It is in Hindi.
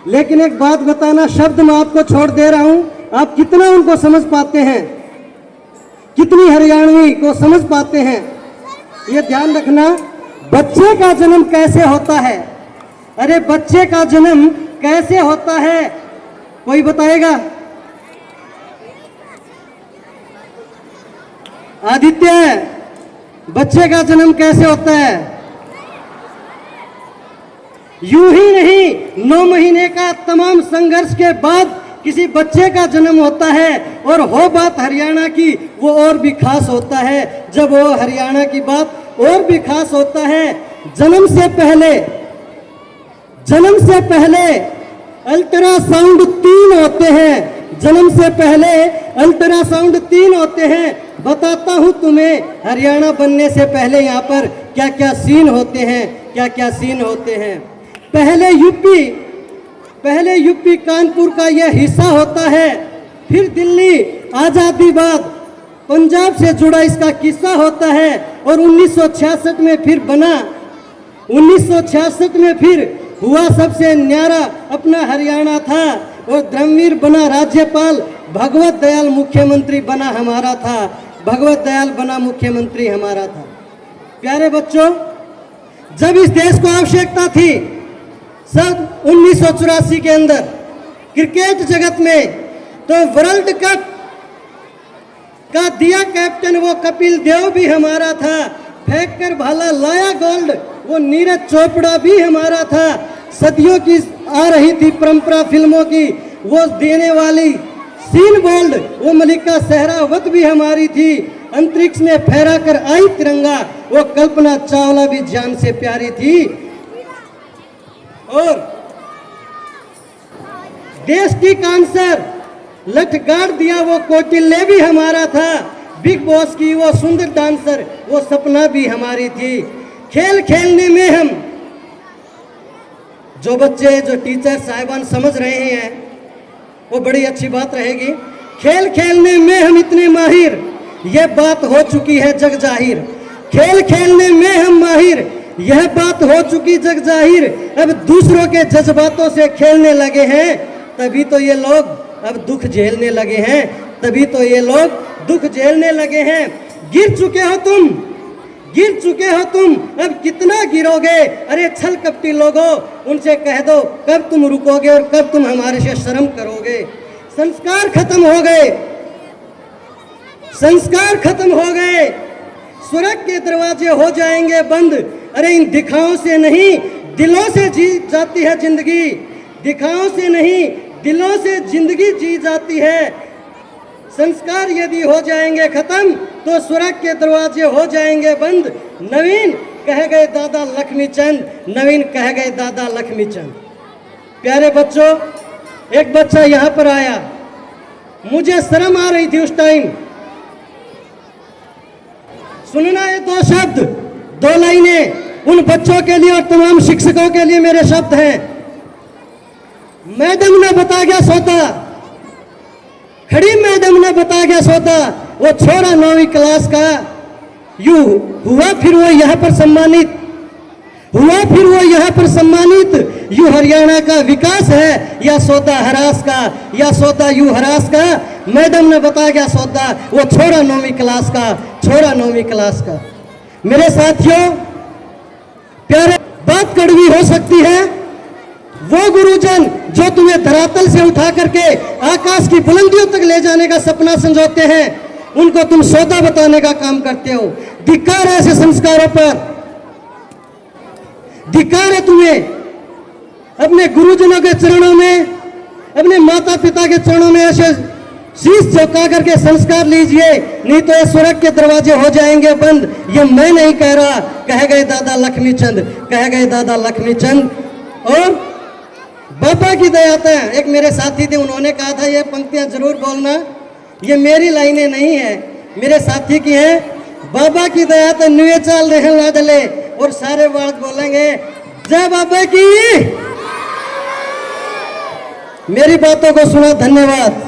लेकिन एक बात बताना, शब्द मैं आपको छोड़ दे रहा हूं, आप कितना उनको समझ पाते हैं, कितनी हरियाणवी को समझ पाते हैं, ये ध्यान रखना। बच्चे का जन्म कैसे होता है? अरे बच्चे का जन्म कैसे होता है, कोई बताएगा? आदित्य, बच्चे का जन्म कैसे होता है? यूं ही नहीं, 9 महीने का तमाम संघर्ष के बाद किसी बच्चे का जन्म होता है। और हो बात हरियाणा की, वो और भी खास होता है। जब वो हरियाणा की बात और भी खास होता है, जन्म से पहले अल्ट्रासाउंड 3 होते हैं। जन्म से पहले अल्ट्रासाउंड 3 होते हैं। बताता हूं तुम्हें, हरियाणा बनने से पहले यहाँ पर क्या क्या सीन होते हैं, क्या क्या सीन होते हैं। पहले यूपी कानपुर का यह हिस्सा होता है, फिर दिल्ली आजादी बाद पंजाब से जुड़ा इसका किस्सा होता है। और 1966 में फिर बना, 1966 में फिर हुआ सबसे न्यारा अपना हरियाणा था। और धर्मवीर बना राज्यपाल, भगवत दयाल मुख्यमंत्री बना हमारा था, भगवत दयाल बना मुख्यमंत्री हमारा था। प्यारे बच्चों, जब इस देश को आवश्यकता थी सन 1984 के अंदर क्रिकेट जगत में, तो वर्ल्ड कप का दिया कैप्टन वो कपिल देव भी हमारा था। फेंक कर भाला लाया गोल्ड, वो नीरज चोपड़ा भी हमारा था। सदियों की आ रही थी परंपरा फिल्मों की, वो देने वाली सीन बोल्ड, वो मलिका सहरावत भी हमारी थी। अंतरिक्ष में फहरा कर आई तिरंगा, वो कल्पना चावला भी जान से प्यारी थी। और देश की कांसर लठगाड़ दिया वो कौटिल्य भी हमारा था। बिग बॉस की वो सुंदर डांसर, वो सपना भी हमारी थी। खेल खेलने में हम, जो बच्चे, जो टीचर साहिबान समझ रहे हैं, वो बड़ी अच्छी बात रहेगी। खेल खेलने में हम इतने माहिर, यह बात हो चुकी है जग जाहिर। खेल खेलने में हम माहिर, यह बात हो चुकी जग जाहिर। अब दूसरों के जज्बातों से खेलने लगे हैं, तभी तो ये लोग अब दुख झेलने लगे हैं, तभी तो ये लोग दुख झेलने लगे हैं। गिर चुके हो तुम, अब कितना गिरोगे? अरे छल कपटी लोगों, उनसे कह दो कब तुम रुकोगे और कब तुम हमारे से शर्म करोगे। संस्कार खत्म हो गए, स्वर्ग के दरवाजे हो जाएंगे बंद। अरे इन दिखाओं से नहीं, दिलों से जी जाती है जिंदगी। दिखाओं से नहीं, दिलों से जिंदगी जी जाती है। संस्कार यदि हो जाएंगे खत्म, तो स्वर्ग के दरवाजे हो जाएंगे बंद। नवीन कह गए दादा लक्ष्मीचंद, नवीन कह गए दादा लक्ष्मीचंद। प्यारे बच्चों, एक बच्चा यहाँ पर आया, मुझे शर्म आ रही थी उस टाइम। सुनना है 2 शब्द, 2 लाइनें उन बच्चों के लिए और तमाम शिक्षकों के लिए मेरे शब्द हैं। मैडम ने बता गया सोता, खड़ी मैडम ने बता गया सोता। वो छोरा 9वीं क्लास का यूं हुआ, फिर वो यहाँ पर सम्मानित हुआ, फिर वो यहाँ पर सम्मानित। यूं हरियाणा का विकास है या सौदा हरास का, या सौदा यूं हरास का। मैडम ने बता गया सौदा, वो छोरा 9वीं क्लास का, छोरा 9वीं क्लास का। मेरे साथियों प्यारे, बात कड़वी हो सकती है, वो गुरुजन जो तुम्हें धरातल से उठा करके आकाश की बुलंदियों तक ले जाने का सपना संजोते हैं, उनको तुम सौदा बताने का काम करते हो। धिक्कार है ऐसे संस्कारों पर, धिक्कार है तुम्हें। अपने गुरुजनों के चरणों में, अपने माता पिता के चरणों में ऐसे शीश झुका करके संस्कार लीजिए, नहीं तो ये स्वर्ग के दरवाजे हो जाएंगे बंद। ये मैं नहीं कह रहा, कह गए दादा लक्ष्मीचंद, कह गए दादा लक्ष्मीचंद। और बाबा की दया था, एक मेरे साथी थे, उन्होंने कहा था ये पंक्तियां जरूर बोलना, ये मेरी लाइनें नहीं है, मेरे साथी की है। बाबा की दया तो नुए चाल रहे लाडले, और सारे बात बोलेंगे जय बाबा की। मेरी बातों को सुना, धन्यवाद।